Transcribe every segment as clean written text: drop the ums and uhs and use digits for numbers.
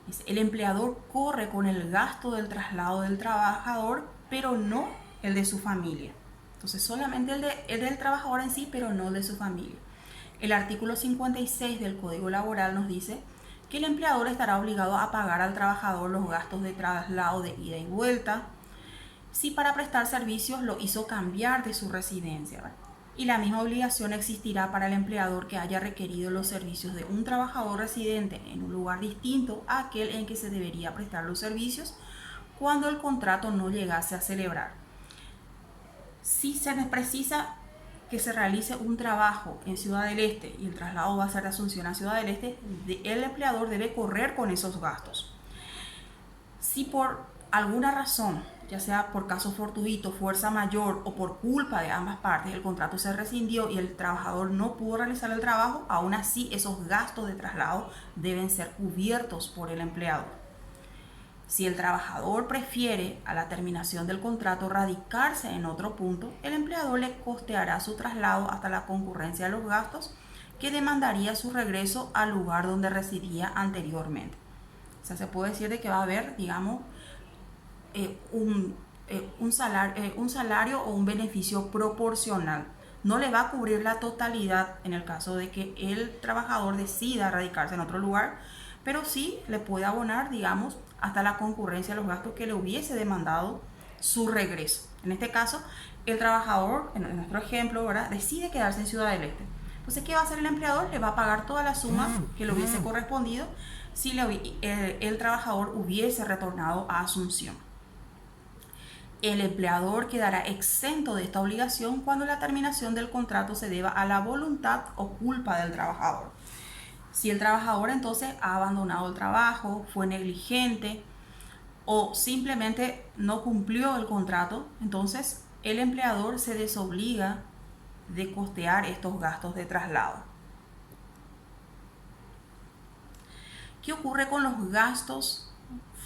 Dice, el empleador corre con el gasto del traslado del trabajador, pero no el de su familia. Entonces solamente el del trabajador en sí, pero no el de su familia. El artículo 56 del Código Laboral nos dice que el empleador estará obligado a pagar al trabajador los gastos de traslado de ida y vuelta, si para prestar servicios lo hizo cambiar de su residencia, ¿verdad? Y la misma obligación existirá para el empleador que haya requerido los servicios de un trabajador residente en un lugar distinto a aquel en que se debería prestar los servicios cuando el contrato no llegase a celebrar. Si se precisa que se realice un trabajo en Ciudad del Este y el traslado va a ser de Asunción a Ciudad del Este, el empleador debe correr con esos gastos. Si por alguna razón, ya sea por caso fortuito, fuerza mayor o por culpa de ambas partes, el contrato se rescindió y el trabajador no pudo realizar el trabajo, aún así esos gastos de traslado deben ser cubiertos por el empleador. Si el trabajador prefiere a la terminación del contrato radicarse en otro punto, el empleador le costeará su traslado hasta la concurrencia de los gastos que demandaría su regreso al lugar donde residía anteriormente. O sea, se puede decir de que va a haber, digamos, un salario o un beneficio proporcional. No le va a cubrir la totalidad en el caso de que el trabajador decida radicarse en otro lugar, pero sí le puede abonar, digamos, hasta la concurrencia de los gastos que le hubiese demandado su regreso. En este caso, el trabajador, en nuestro ejemplo, ¿verdad?, decide quedarse en Ciudad del Este. Entonces, ¿qué va a hacer el empleador? Le va a pagar toda la suma que le hubiese correspondido si el trabajador hubiese retornado a Asunción. El empleador quedará exento de esta obligación cuando la terminación del contrato se deba a la voluntad o culpa del trabajador. Si el trabajador entonces ha abandonado el trabajo, fue negligente o simplemente no cumplió el contrato, entonces el empleador se desobliga de costear estos gastos de traslado. ¿Qué ocurre con los gastos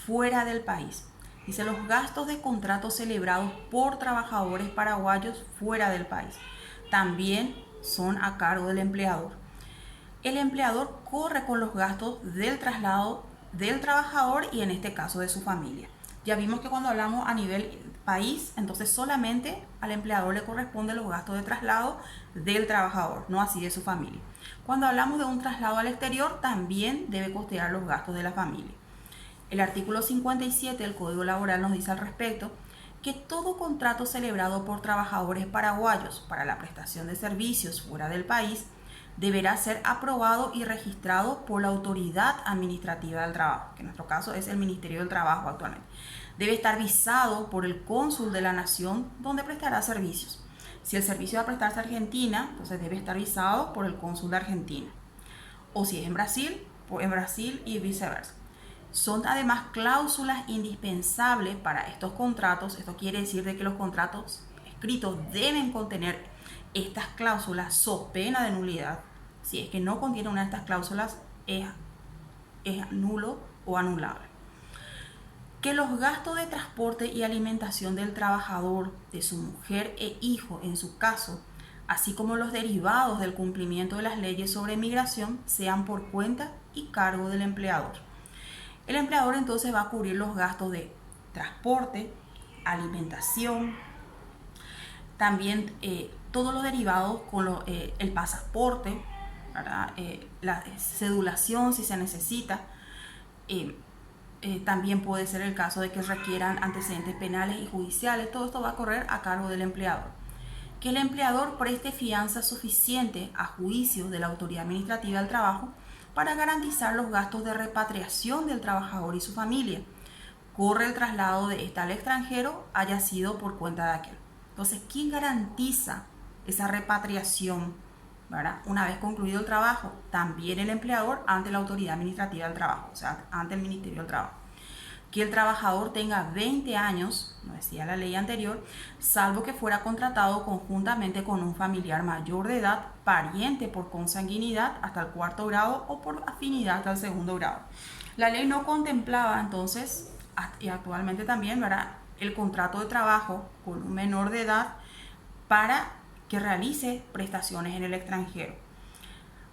fuera del país? Dice, los gastos de contratos celebrados por trabajadores paraguayos fuera del país también son a cargo del empleador. El empleador corre con los gastos del traslado del trabajador y en este caso de su familia. Ya vimos que cuando hablamos a nivel país, entonces solamente al empleador le corresponden los gastos de traslado del trabajador, no así de su familia. Cuando hablamos de un traslado al exterior, también debe costear los gastos de la familia. El artículo 57 del Código Laboral nos dice al respecto que todo contrato celebrado por trabajadores paraguayos para la prestación de servicios fuera del país deberá ser aprobado y registrado por la autoridad administrativa del trabajo, que en nuestro caso es el Ministerio del Trabajo actualmente. Debe estar visado por el cónsul de la nación donde prestará servicios. Si el servicio va a prestarse a Argentina, entonces debe estar visado por el cónsul de Argentina. O si es en Brasil y viceversa. Son además cláusulas indispensables para estos contratos. Esto quiere decir de que los contratos escritos deben contener estas cláusulas so pena de nulidad. Si es que no contiene una de estas cláusulas, es nulo o anulable. Que los gastos de transporte y alimentación del trabajador, de su mujer e hijo en su caso, así como los derivados del cumplimiento de las leyes sobre migración, sean por cuenta y cargo del empleador. El empleador entonces va a cubrir los gastos de transporte, alimentación, también todos los derivados con el pasaporte, la cedulación si se necesita. También puede ser el caso de que requieran antecedentes penales y judiciales. Todo esto va a correr a cargo del empleador. Que el empleador preste fianza suficiente a juicio de la autoridad administrativa del trabajo para garantizar los gastos de repatriación del trabajador y su familia. Corre el traslado de esta al extranjero, haya sido por cuenta de aquel. Entonces, ¿quién garantiza esa repatriación, ¿verdad?, una vez concluido el trabajo? También el empleador ante la autoridad administrativa del trabajo, o sea, ante el Ministerio del Trabajo. Que el trabajador tenga 20 años, no decía la ley anterior, salvo que fuera contratado conjuntamente con un familiar mayor de edad, pariente por consanguinidad hasta el 4º grado o por afinidad hasta el 2º grado. La ley no contemplaba entonces, y actualmente también, ¿verdad?, el contrato de trabajo con un menor de edad para que realice prestaciones en el extranjero.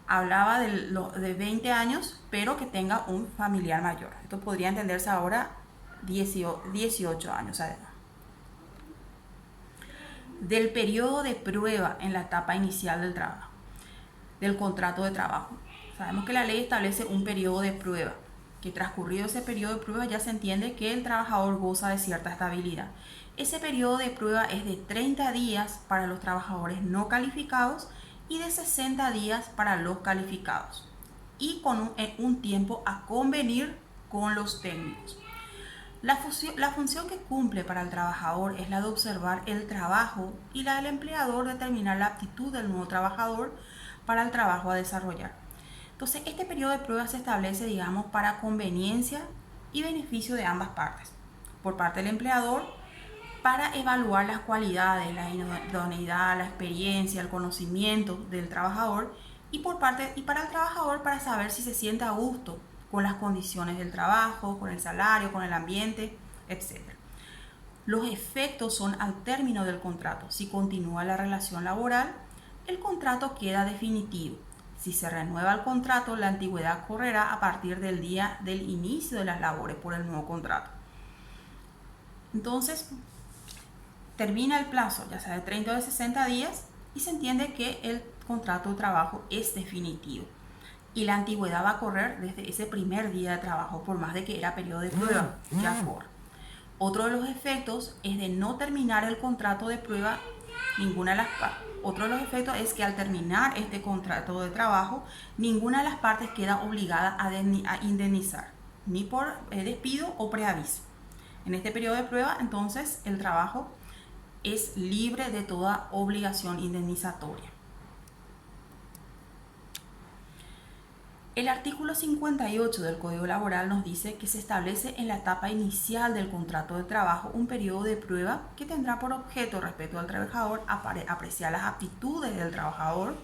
hablaba de 20 años, pero que tenga un familiar mayor. Esto podría entenderse ahora 18 años además. Del periodo de prueba en la etapa inicial del trabajo, del contrato de trabajo. Sabemos que la ley establece un periodo de prueba, que transcurrido ese periodo de prueba ya se entiende que el trabajador goza de cierta estabilidad. Ese periodo de prueba es de 30 días para los trabajadores no calificados y de 60 días para los calificados, y con un tiempo a convenir con los técnicos. La función que cumple para el trabajador es la de observar el trabajo y la del empleador determinar la aptitud del nuevo trabajador para el trabajo a desarrollar. Entonces, este periodo de prueba se establece, digamos, para conveniencia y beneficio de ambas partes. Por parte del empleador, para evaluar las cualidades, la idoneidad, la experiencia, el conocimiento del trabajador, y para el trabajador para saber si se siente a gusto con las condiciones del trabajo, con el salario, con el ambiente, etc. Los efectos son al término del contrato. Si continúa la relación laboral, el contrato queda definitivo. Si se renueva el contrato, la antigüedad correrá a partir del día del inicio de las labores por el nuevo contrato. Entonces, termina el plazo, ya sea de 30 o de 60 días, y se entiende que el contrato de trabajo es definitivo. Y la antigüedad va a correr desde ese primer día de trabajo, por más de que era periodo de prueba, ya corre. Otro de los efectos es de no terminar el contrato de prueba ninguna de las partes. Otro de los efectos es que al terminar este contrato de trabajo, ninguna de las partes queda obligada a indemnizar, ni por despido o preaviso. En este periodo de prueba, entonces, el trabajo es libre de toda obligación indemnizatoria. El artículo 58 del Código Laboral nos dice que se establece en la etapa inicial del contrato de trabajo un periodo de prueba que tendrá por objeto, respecto al trabajador, apreciar las aptitudes del trabajador,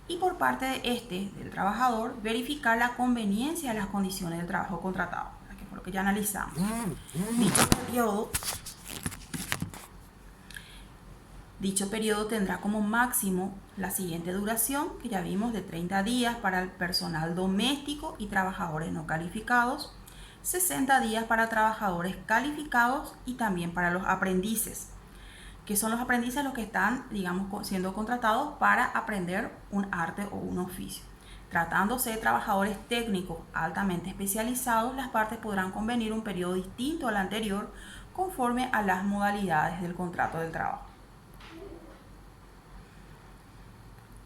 y por parte del trabajador, verificar la conveniencia de las condiciones del trabajo contratado, que fue lo que ya analizamos. Dicho periodo tendrá como máximo la siguiente duración, que ya vimos, de 30 días para el personal doméstico y trabajadores no calificados, 60 días para trabajadores calificados y también para los aprendices, que son los aprendices los que están, digamos, siendo contratados para aprender un arte o un oficio. Tratándose de trabajadores técnicos altamente especializados, las partes podrán convenir un periodo distinto al anterior conforme a las modalidades del contrato del trabajo.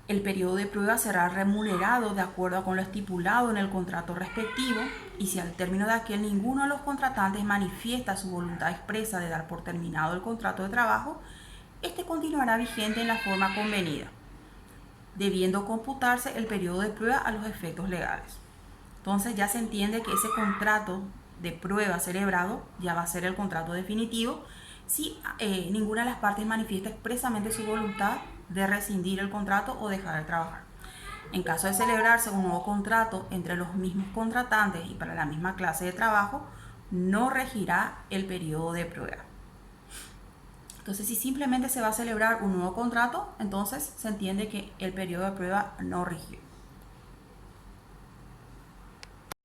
El periodo de prueba será remunerado de acuerdo con lo estipulado en el contrato respectivo, y si al término de aquel ninguno de los contratantes manifiesta su voluntad expresa de dar por terminado el contrato de trabajo, este continuará vigente en la forma convenida, debiendo computarse el periodo de prueba a los efectos legales. Entonces ya se entiende que ese contrato de prueba celebrado ya va a ser el contrato definitivo si ninguna de las partes manifiesta expresamente su voluntad de rescindir el contrato o dejar de trabajar. En caso de celebrarse un nuevo contrato entre los mismos contratantes y para la misma clase de trabajo, no regirá el periodo de prueba. Entonces, si simplemente se va a celebrar un nuevo contrato, entonces se entiende que el periodo de prueba no rigió.